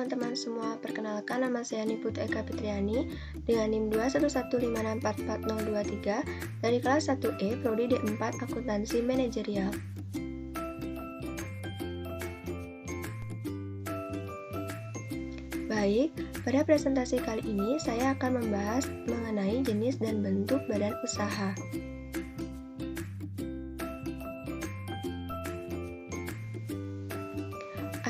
teman-teman semua, perkenalkan nama saya Niputu Eka Fitriani dengan NIM 21156444023 dari kelas 1E Prodi D4 Akuntansi Manajerial. Baik, pada presentasi kali ini saya akan membahas mengenai jenis dan bentuk badan usaha.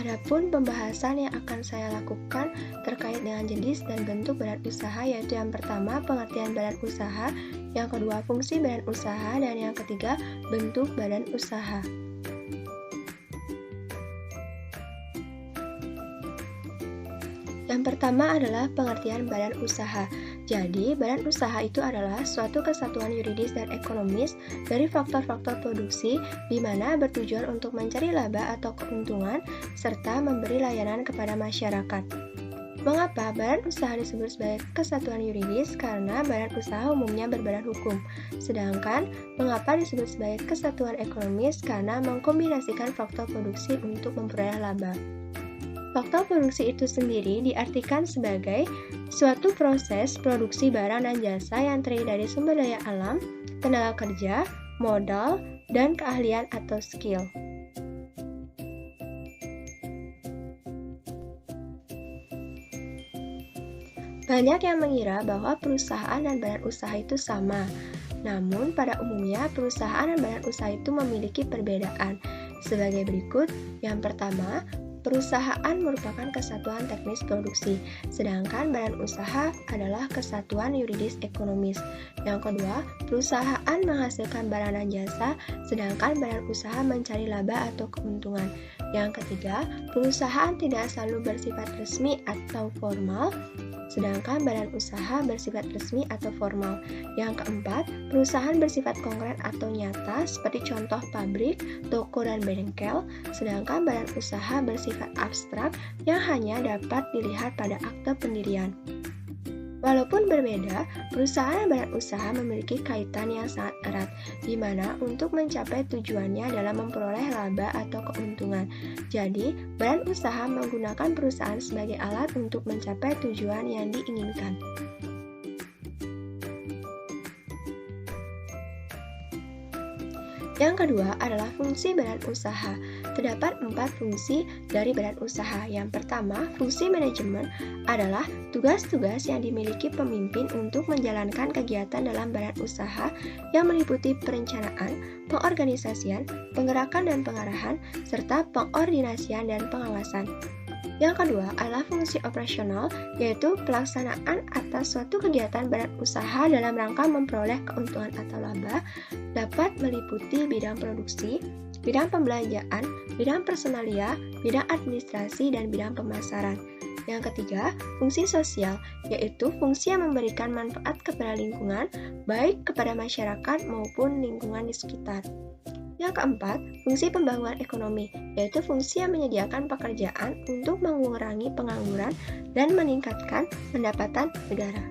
Adapun pembahasan yang akan saya lakukan terkait dengan jenis dan bentuk badan usaha, yaitu yang pertama pengertian badan usaha, yang kedua fungsi badan usaha, dan yang ketiga bentuk badan usaha. Yang pertama adalah pengertian badan usaha. Jadi, badan usaha itu adalah suatu kesatuan yuridis dan ekonomis dari faktor-faktor produksi di mana bertujuan untuk mencari laba atau keuntungan serta memberi layanan kepada masyarakat. Mengapa badan usaha disebut sebagai kesatuan yuridis? Karena badan usaha umumnya berbadan hukum. Sedangkan, mengapa disebut sebagai kesatuan ekonomis? Karena mengkombinasikan faktor produksi untuk memperoleh laba. Faktor produksi itu sendiri diartikan sebagai suatu proses produksi barang dan jasa yang terdiri dari sumber daya alam, tenaga kerja, modal, dan keahlian atau skill. Banyak yang mengira bahwa perusahaan dan badan usaha itu sama. Namun, pada umumnya perusahaan dan badan usaha itu memiliki perbedaan. Sebagai berikut, yang pertama, perusahaan merupakan kesatuan teknis produksi, sedangkan badan usaha adalah kesatuan yuridis ekonomis. Yang kedua, perusahaan menghasilkan barang dan jasa, sedangkan badan usaha mencari laba atau keuntungan. Yang ketiga, perusahaan tidak selalu bersifat resmi atau formal, sedangkan badan usaha bersifat resmi atau formal. Yang keempat, perusahaan bersifat konkret atau nyata, seperti contoh pabrik, toko, dan bengkel, sedangkan badan usaha bersifat abstrak yang hanya dapat dilihat pada akte pendirian. Walaupun berbeda, perusahaan dan badan usaha memiliki kaitan yang sangat erat, di mana untuk mencapai tujuannya dalam memperoleh laba atau keuntungan. Jadi, badan usaha menggunakan perusahaan sebagai alat untuk mencapai tujuan yang diinginkan. Yang kedua adalah fungsi badan usaha. Terdapat 4 fungsi dari badan usaha. Yang pertama, fungsi manajemen adalah tugas-tugas yang dimiliki pemimpin untuk menjalankan kegiatan dalam badan usaha yang meliputi perencanaan, pengorganisasian, penggerakan dan pengarahan, serta pengordinasian dan pengawasan. Yang kedua adalah fungsi operasional, yaitu pelaksanaan atas suatu kegiatan badan usaha dalam rangka memperoleh keuntungan atau laba, dapat meliputi bidang produksi, bidang pembelanjaan, bidang personalia, bidang administrasi, dan bidang pemasaran. Yang ketiga, fungsi sosial, yaitu fungsi yang memberikan manfaat kepada lingkungan, baik kepada masyarakat maupun lingkungan di sekitar. Yang keempat, fungsi pembangunan ekonomi, yaitu fungsi yang menyediakan pekerjaan untuk mengurangi pengangguran dan meningkatkan pendapatan negara.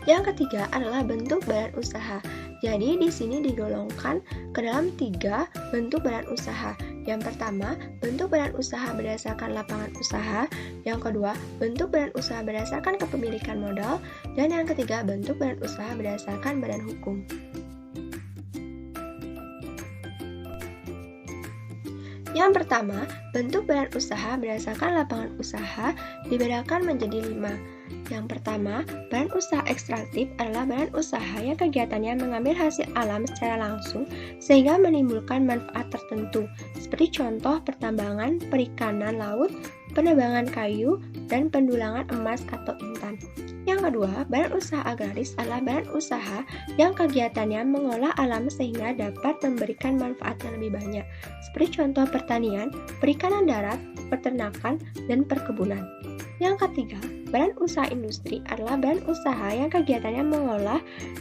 Yang ketiga adalah bentuk badan usaha. Jadi di sini digolongkan ke dalam 3 bentuk badan usaha. Yang pertama, bentuk badan usaha berdasarkan lapangan usaha. Yang kedua, bentuk badan usaha berdasarkan kepemilikan modal. Dan yang ketiga, bentuk badan usaha berdasarkan badan hukum. Yang pertama, bentuk badan usaha berdasarkan lapangan usaha dibedakan menjadi 5. Yang pertama, badan usaha ekstraktif adalah badan usaha yang kegiatannya mengambil hasil alam secara langsung sehingga menimbulkan manfaat tertentu, seperti contoh pertambangan, perikanan laut, penebangan kayu, dan pendulangan emas atau intan. Yang kedua, badan usaha agraris adalah badan usaha yang kegiatannya mengolah alam sehingga dapat memberikan manfaat yang lebih banyak, seperti contoh pertanian, perikanan darat, peternakan, dan perkebunan. Yang ketiga, badan usaha industri adalah badan usaha yang kegiatannya mengolah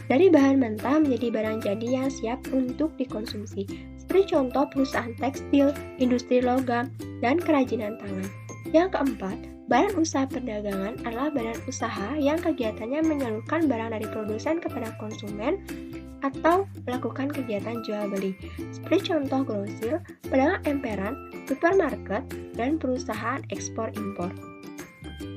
dari bahan mentah menjadi barang jadi yang siap untuk dikonsumsi, seperti contoh perusahaan tekstil, industri logam, dan kerajinan tangan. Yang keempat, badan usaha perdagangan adalah badan usaha yang kegiatannya menyalurkan barang dari produsen kepada konsumen atau melakukan kegiatan jual beli, seperti contoh grosir, pedagang emperan, supermarket, dan perusahaan ekspor-impor.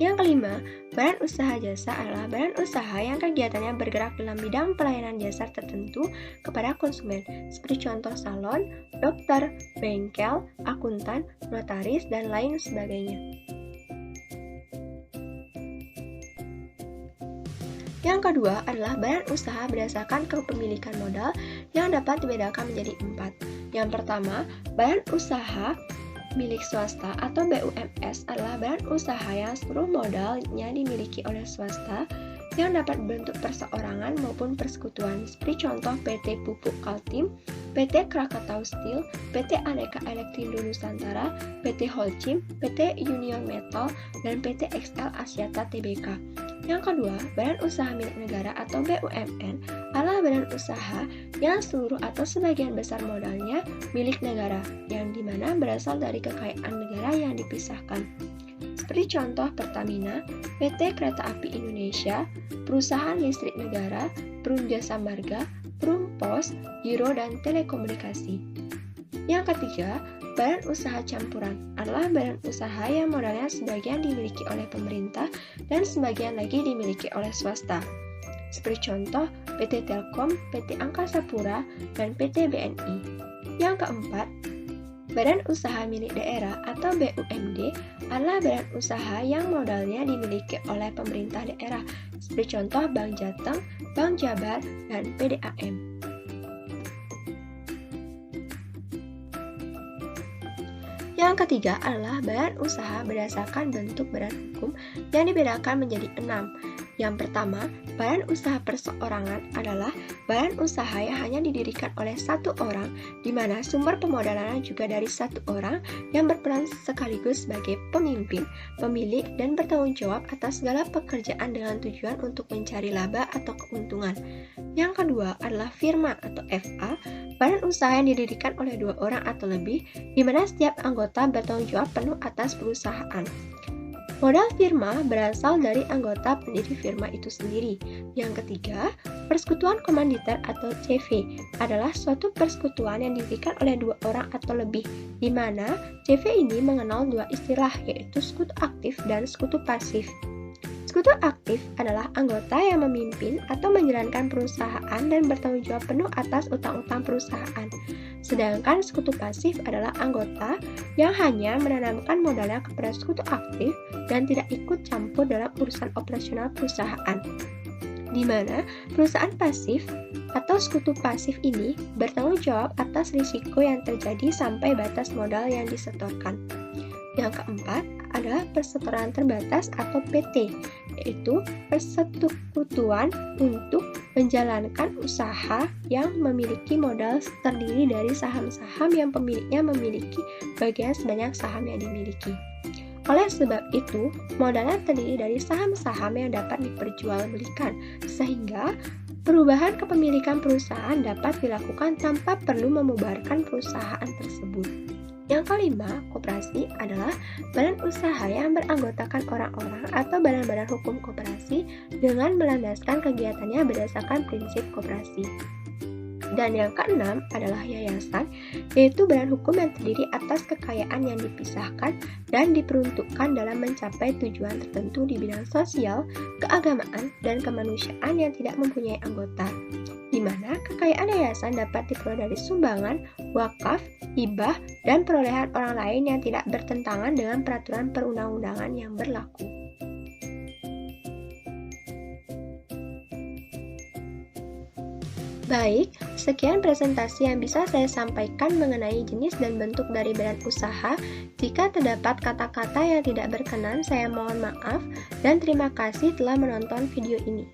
Yang kelima, badan usaha jasa adalah badan usaha yang kegiatannya bergerak dalam bidang pelayanan jasa tertentu kepada konsumen, seperti contoh salon, dokter, bengkel, akuntan, notaris, dan lain sebagainya. Yang kedua adalah badan usaha berdasarkan kepemilikan modal yang dapat dibedakan menjadi 4. Yang pertama, badan usaha milik swasta atau BUMS adalah badan usaha yang seluruh modalnya dimiliki oleh swasta yang dapat berbentuk perseorangan maupun persekutuan, seperti contoh PT Pupuk Kaltim, PT Krakatau Steel, PT Aneka Elektrindo Nusantara, PT Holcim, PT Union Metal, dan PT XL Asyata Tbk. Yang kedua, badan usaha milik negara atau BUMN adalah badan usaha yang seluruh atau sebagian besar modalnya milik negara, yang dimana berasal dari kekayaan negara yang dipisahkan. Seperti contoh Pertamina, PT Kereta Api Indonesia, Perusahaan Listrik Negara, Perum Jasa Marga, Perum Pos, Giro, dan Telekomunikasi. Yang ketiga, badan usaha campuran adalah badan usaha yang modalnya sebagian dimiliki oleh pemerintah dan sebagian lagi dimiliki oleh swasta. Seperti contoh PT Telkom, PT Angkasa Pura, dan PT BNI. Yang keempat, badan usaha milik daerah atau BUMD adalah badan usaha yang modalnya dimiliki oleh pemerintah daerah, seperti contoh Bank Jateng, Bank Jabar, dan PDAM. Yang ketiga adalah badan usaha berdasarkan bentuk badan hukum yang dibedakan menjadi 6. Yang pertama, badan usaha perseorangan adalah badan usaha yang hanya didirikan oleh satu orang, di mana sumber pemodalannya juga dari satu orang yang berperan sekaligus sebagai pemimpin, pemilik, dan bertanggung jawab atas segala pekerjaan dengan tujuan untuk mencari laba atau keuntungan. Yang kedua adalah firma atau FA, badan usaha yang didirikan oleh 2 orang atau lebih, di mana setiap anggota bertanggung jawab penuh atas perusahaan. Modal firma berasal dari anggota pendiri firma itu sendiri. Yang ketiga, persekutuan komanditer atau CV adalah suatu persekutuan yang didirikan oleh 2 orang atau lebih, di mana CV ini mengenal 2 istilah, yaitu sekutu aktif dan sekutu pasif. Sekutu aktif adalah anggota yang memimpin atau menjalankan perusahaan dan bertanggung jawab penuh atas utang-utang perusahaan. Sedangkan sekutu pasif adalah anggota yang hanya menanamkan modalnya kepada sekutu aktif dan tidak ikut campur dalam urusan operasional perusahaan. Di mana perusahaan pasif atau sekutu pasif ini bertanggung jawab atas risiko yang terjadi sampai batas modal yang disetorkan. Yang keempat adalah persetoran terbatas atau PT, yaitu persekutuan untuk menjalankan usaha yang memiliki modal terdiri dari saham-saham yang pemiliknya memiliki bagian sebanyak saham yang dimiliki. Oleh sebab itu, modalnya terdiri dari saham-saham yang dapat diperjualbelikan, sehingga perubahan kepemilikan perusahaan dapat dilakukan tanpa perlu membubarkan perusahaan tersebut. Yang kelima, koperasi adalah badan usaha yang beranggotakan orang-orang atau badan-badan hukum koperasi dengan melandaskan kegiatannya berdasarkan prinsip koperasi. Dan yang keenam adalah yayasan, yaitu badan hukum yang terdiri atas kekayaan yang dipisahkan dan diperuntukkan dalam mencapai tujuan tertentu di bidang sosial, keagamaan, dan kemanusiaan yang tidak mempunyai anggota, di mana kekayaan yayasan dapat diperoleh dari sumbangan, wakaf, hibah, dan perolehan orang lain yang tidak bertentangan dengan peraturan perundang-undangan yang berlaku. Baik, sekian presentasi yang bisa saya sampaikan mengenai jenis dan bentuk dari badan usaha. Jika terdapat kata-kata yang tidak berkenan, saya mohon maaf dan terima kasih telah menonton video ini.